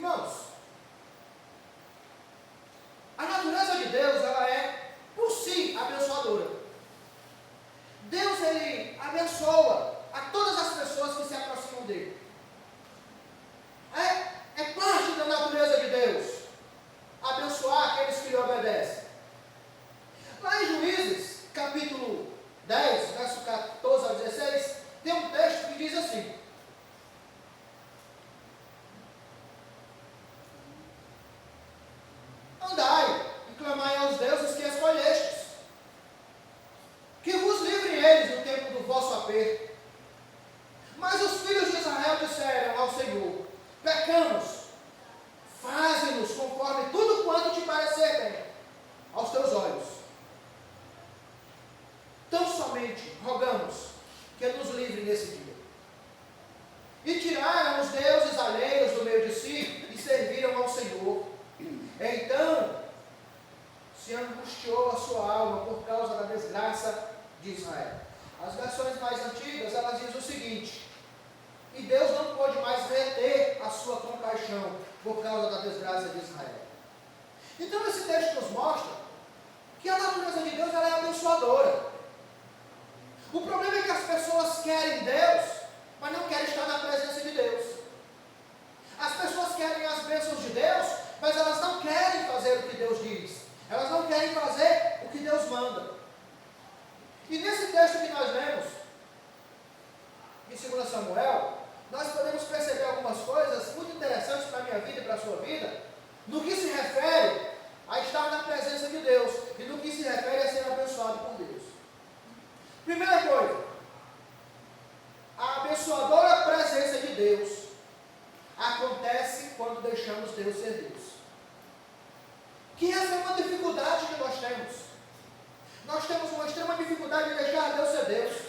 Irmãos, a natureza de Deus, ela é, por si, abençoadora. Deus, ele abençoa a todas as pessoas que se aproximam dele. É parte da natureza de Deus abençoar aqueles que lhe obedecem. Lá em Juízes, capítulo 10, verso 14 a 16, tem um texto que diz assim: andai e clamai aos deuses que escolhestes, que vos livrem eles no tempo do vosso aperto. Mas os filhos de Israel disseram ao Senhor: pecamos, faze-nos conforme tudo quanto te parecer bem aos teus olhos. Tão somente rogamos que nos livre nesse dia. E tiraram os deuses alheios do meio de si e serviram ao Senhor. Então se angustiou a sua alma por causa da desgraça de Israel. As versões mais antigas, elas dizem o seguinte: e Deus não pôde mais reter a sua compaixão por causa da desgraça de Israel. Então esse texto nos mostra que a natureza de Deus, ela é abençoadora. O problema é que as pessoas querem Deus, mas não querem estar na presença de Deus. As pessoas querem as bênçãos de Deus, mas elas não querem fazer o que Deus diz. Elas não querem fazer o que Deus manda. E nesse texto que nós lemos, em 2 Samuel, nós podemos perceber algumas coisas muito interessantes para a minha vida e para a sua vida, no que se refere a estar na presença de Deus, e no que se refere a ser abençoado por Deus. Primeira coisa, a abençoadora presença de Deus acontece quando deixamos Deus ser Deus. Que essa é uma dificuldade que nós temos. Nós temos uma extrema dificuldade de deixar Deus ser Deus.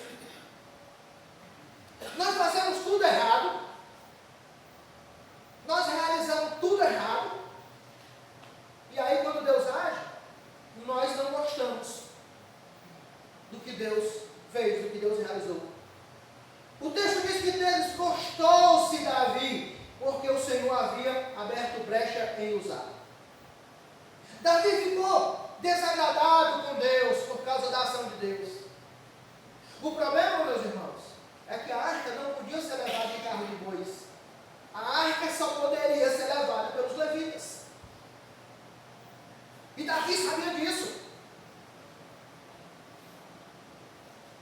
Nós fazemos tudo errado. Nós realizamos tudo errado. E aí quando Deus age, nós não gostamos do que Deus fez, do que Deus realizou. O texto diz que desgostou-se Davi, porque o Senhor havia aberto brecha em usar. Davi ficou desagradado com Deus por causa da ação de Deus. O problema, meus irmãos, é que a arca não podia ser levada em carro de bois. A arca só poderia ser levada pelos levitas. E Davi sabia disso.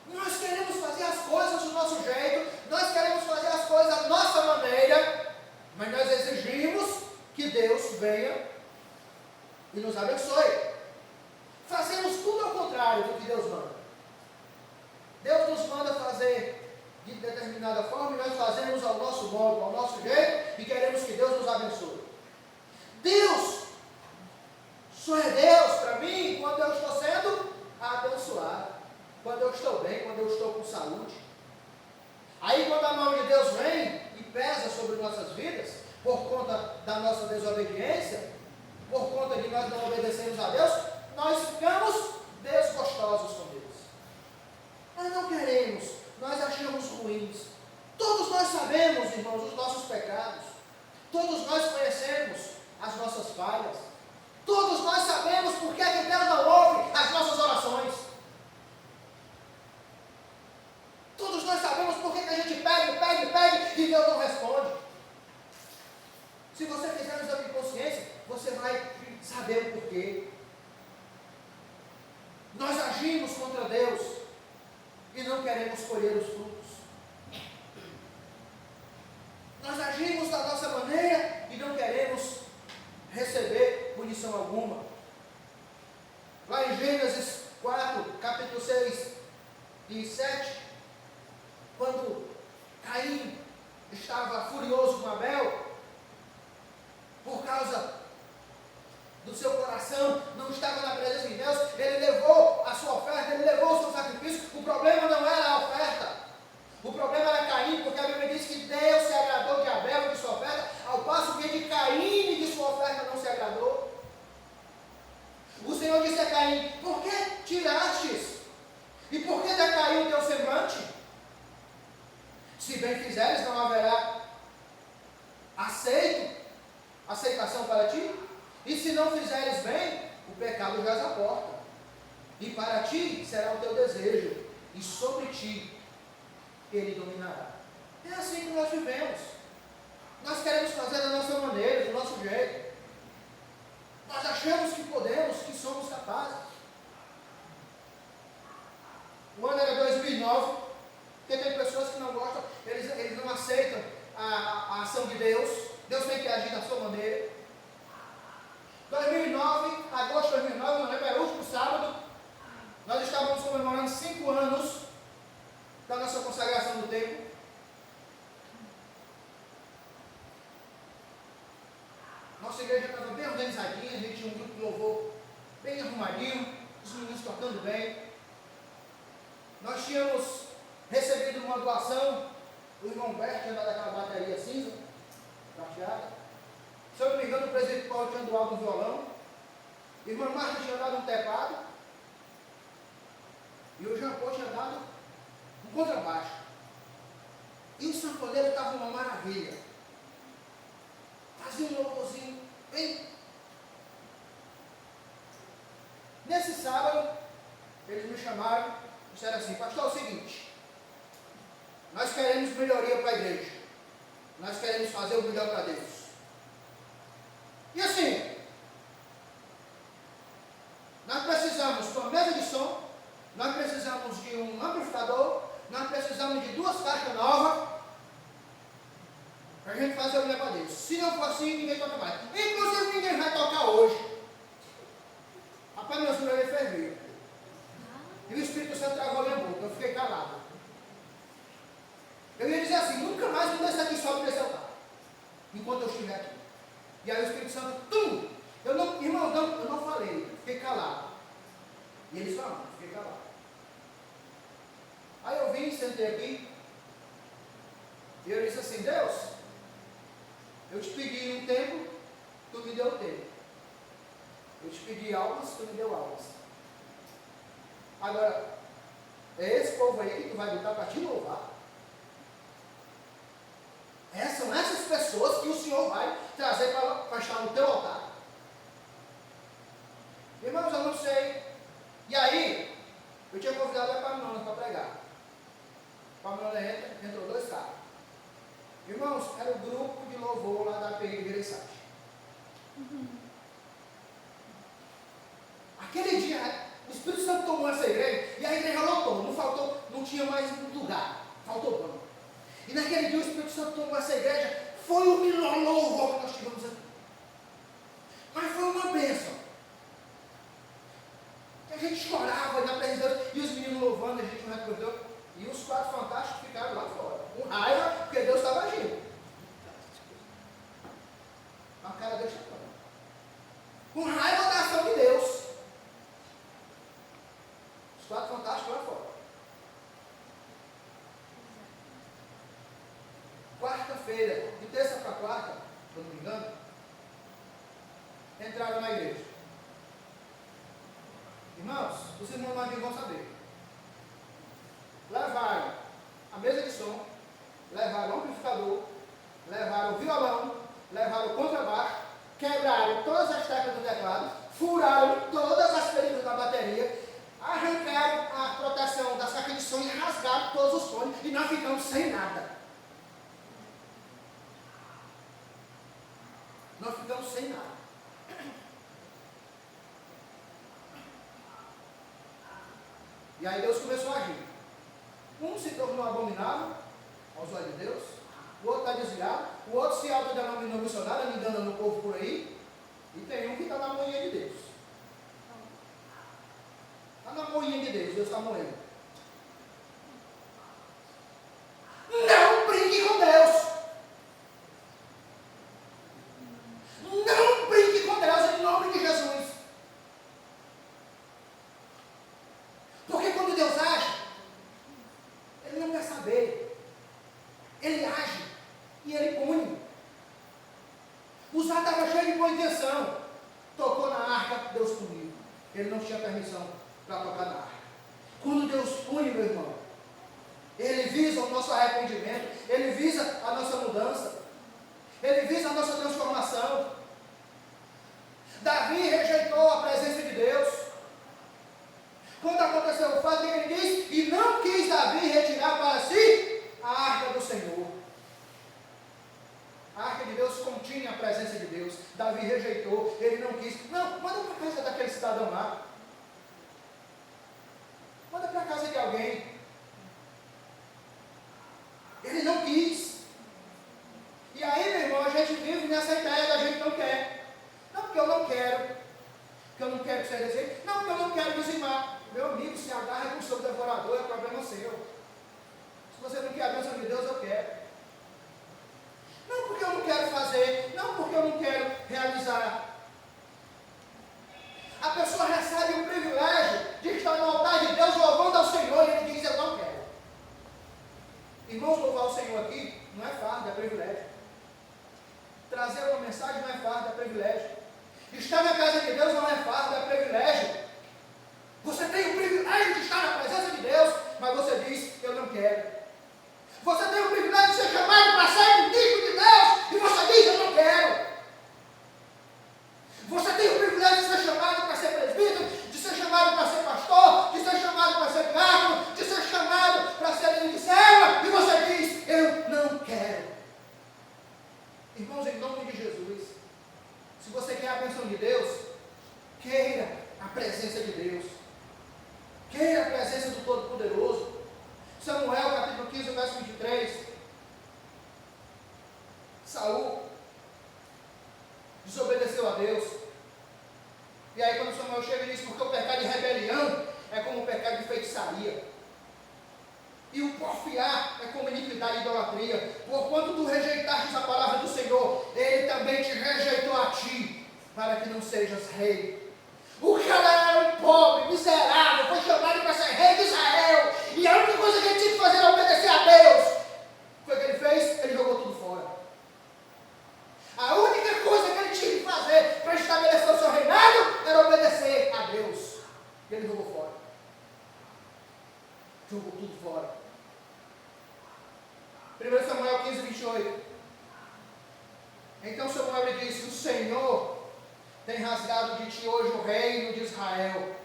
Nós queremos fazer as coisas do nosso jeito, nós queremos fazer as coisas da nossa maneira, mas nós exigimos que Deus venha e nos abençoe. Fazemos tudo ao contrário do que Deus manda. Deus nos manda fazer de determinada forma e nós fazemos ao nosso modo, ao nosso jeito, e queremos que Deus nos abençoe. Deus só é Deus para mim quando eu estou sendo abençoado, quando eu estou bem, quando eu estou com saúde. Aí quando a mão de Deus vem e pesa sobre nossas vidas, por conta da nossa desobediência, por conta de nós não obedecermos a Deus, nós ficamos desgostosos com Deus. Nós não queremos, nós achamos ruins. Todos nós sabemos, irmãos, os nossos pecados. Todos nós conhecemos as nossas falhas. Todos nós sabemos por que Deus não ouve as nossas orações. Todos nós sabemos por que a gente pede e Deus não responde. Se você fizer um exame de consciência, você vai saber o porquê. Nós agimos contra Deus e não queremos colher os frutos. Nós agimos da nossa maneira e não queremos receber punição alguma. Lá em Gênesis 4, capítulo 6 e 7, quando Caim estava furioso com Abel, por causa do seu coração, não estava na presença de Deus, ele levou a sua oferta, ele levou o seu sacrifício. O problema não era a oferta, o problema era Caim, porque a Bíblia diz que Deus se agradou de Abel e de sua oferta, ao passo que de Caim e de sua oferta não se agradou. O Senhor disse a Caim: por que tirastes? E por que decaiu o teu semblante? Se bem fizeres, não haverá aceito a se não fizeres bem, o pecado jaz à porta. E para ti será o teu desejo, e sobre ti ele dominará. É assim que nós vivemos. Nós queremos fazer da nossa maneira, do nosso jeito. Nós achamos que podemos, que somos capazes. O ano era 2009, porque tem pessoas que não gostam, eles não aceitam a ação de Deus. Deus tem que agir da sua maneira. 2009, agosto de 2009, não lembro, era o último sábado, nós estávamos comemorando 5 anos da nossa consagração do templo. Nossa igreja estava bem organizadinha, a gente tinha um grupo de louvor bem arrumadinho, os meninos tocando bem. Nós tínhamos recebido uma doação, o irmão Humberto tinha dado aquela bateria cinza, prateada. Se eu não me engano, o presidente Paulo tinha doado um violão, a irmã Marta tinha dado um teclado, e o Jean Paul tinha dado um contrabaixo. E o sanfoneiro estava uma maravilha. Fazia um louvorzinho bem. Nesse sábado, eles me chamaram e disseram assim: pastor, é o seguinte, nós queremos melhoria para a igreja, nós queremos fazer o melhor para Deus. E assim, nós precisamos de uma mesa de som, nós precisamos de um amplificador, nós precisamos de 2 caixas novas, para a gente fazer o melhor para Deus. Se não for assim, ninguém toca mais. Inclusive, ninguém vai tocar hoje. Rapaz, meus joelhos ferviam. E o Espírito Santo travou a minha boca, eu fiquei calado. Eu ia dizer assim: nunca mais me desça aqui só para esse altar, enquanto eu estiver aqui. E aí o Espírito Santo, irmão, eu não falei, eu fiquei calado. E eles falaram, eu fiquei calado. Aí eu vim, sentei aqui, e eu disse assim: Deus, eu te pedi um tempo, tu me deu tempo. Eu te pedi almas, tu me deu almas. Agora, é esse povo aí que tu vai botar para te louvar. São essas pessoas que o Senhor vai trazer para estar no teu altar. Irmãos, eu não sei. E aí, eu tinha convidado a Pamela para pregar. A Pamela entrou 2 carros. Irmãos, era o grupo de louvor lá da API de Gereissati. Aquele dia, o Espírito Santo tomou essa igreja e a igreja lotou. Não tinha mais lugar. Faltou banco. E naquele dia o Espírito Santo tomou essa igreja. Foi o melhor louvor que nós tivemos aqui. Mas foi uma bênção. A gente chorava na presença de Deus e os meninos louvando, a gente não recordou. E os 4 fantásticos ficaram lá fora, com raiva, porque Deus estava agindo. A cara Deus estava com raiva da ação de Deus. Os 4 fantásticos lá fora. Quarta-feira, de terça para quarta, se eu não me engano, entraram na igreja. Irmãos, os irmãos mais vão saber. Levaram a mesa de som, levaram o amplificador, levaram o violão, levaram o contrabaixo, quebraram todas as teclas do teclado, furaram todas as películas da bateria, arrancaram a proteção das caixas de som e rasgaram todos os fones e nós ficamos sem nada. Nós ficamos sem nada. E aí Deus começou a agir. Um se tornou abominável aos olhos de Deus, o outro está desviado, o outro se autodenominou missionário, me enganando o povo por aí, e tem um que está na moinha de Deus. Está na moinha de Deus, Deus está moendo. Não brinque com Deus! Não brinque com Deus em nome de Jesus! Porque quando Deus age, Ele não quer saber. Ele age e Ele pune. O Zá estava cheio de boa intenção. Tocou na arca, Deus puniu. Ele não tinha permissão para tocar na arca. Quando Deus pune, meu irmão, Ele visa o nosso arrependimento, Ele visa a nossa mudança, Ele visa a nossa transformação. Davi rejeitou a presença de Deus. Quando aconteceu o fato, ele diz, e não quis Davi retirar para si a arca do Senhor. A arca de Deus continha a presença de Deus. Davi rejeitou, ele não quis. Não, manda para casa daquele cidadão lá. Manda para casa de alguém. Ele não quis. E aí, meu irmão, a gente vive nessa ideia da gente não quer. Não, porque eu não quero. Porque eu não quero que você deseje. Não, porque eu não quero dizimar. Meu amigo, se agarra com o seu devorador, é problema seu. Se você não quer a bênção de Deus, eu quero. Não porque eu não quero fazer. Não porque eu não quero realizar. A pessoa recebe o privilégio de estar no altar de Deus louvando ao Senhor e ele diz, eu não quero. Irmãos, louvar o Senhor aqui não é fardo, é privilégio. Trazer uma mensagem não é fardo, é privilégio. Estar na casa de Deus não é fardo, é privilégio. Você tem o privilégio de estar na presença de Deus, mas você diz, eu não quero. Você tem o privilégio de ser chamado para ser ministro de Deus, e você diz, eu não quero. Você tem o privilégio de ser chamado para ser presbítero, de ser chamado para ser pastor, de ser chamado para ser diácono, de ser chamado para ser líder de célula, e você diz, eu não quero. Irmãos, em nome de Jesus, se você quer a bênção de Deus, queira a presença de Deus. Queira a presença do Todo-Poderoso. Samuel, capítulo 15, verso 23. Saul desobedeceu a Deus. E aí quando Samuel chega e diz, porque o pecado de rebelião é como o pecado de feitiçaria. E o porfiar é como iniquidade e idolatria. Porquanto tu rejeitaste a palavra do Senhor, Ele também te rejeitou a ti, para que não sejas rei. O cara era um pobre, miserável, foi chamado para ser rei de Israel. E a única coisa que ele tinha que fazer era obedecer a Deus. Foi o que ele fez? Ele jogou tudo fora. A única coisa que ele tinha que fazer para estabelecer o seu reinado era obedecer a Deus. E ele jogou fora. Jogou tudo fora. 1 Samuel 15, 28. Então Samuel lhe disse, o Senhor tem rasgado de ti hoje o reino de Israel,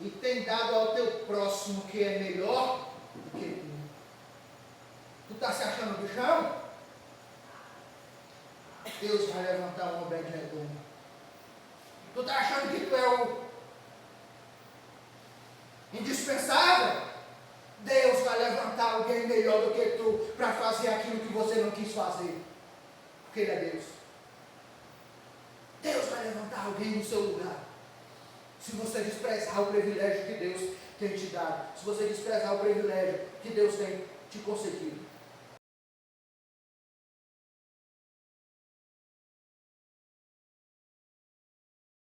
e tem dado ao teu próximo que é melhor do que tu. Tu está se achando bichão? Deus vai levantar um Obed-Edom. Tu está achando que tu é o indispensável? Deus vai levantar alguém melhor do que tu para fazer aquilo que você não quis fazer. Porque Ele é Deus. Deus vai levantar alguém no seu lugar. Se você desprezar o privilégio que Deus tem te dado. Se você desprezar o privilégio que Deus tem te concedido.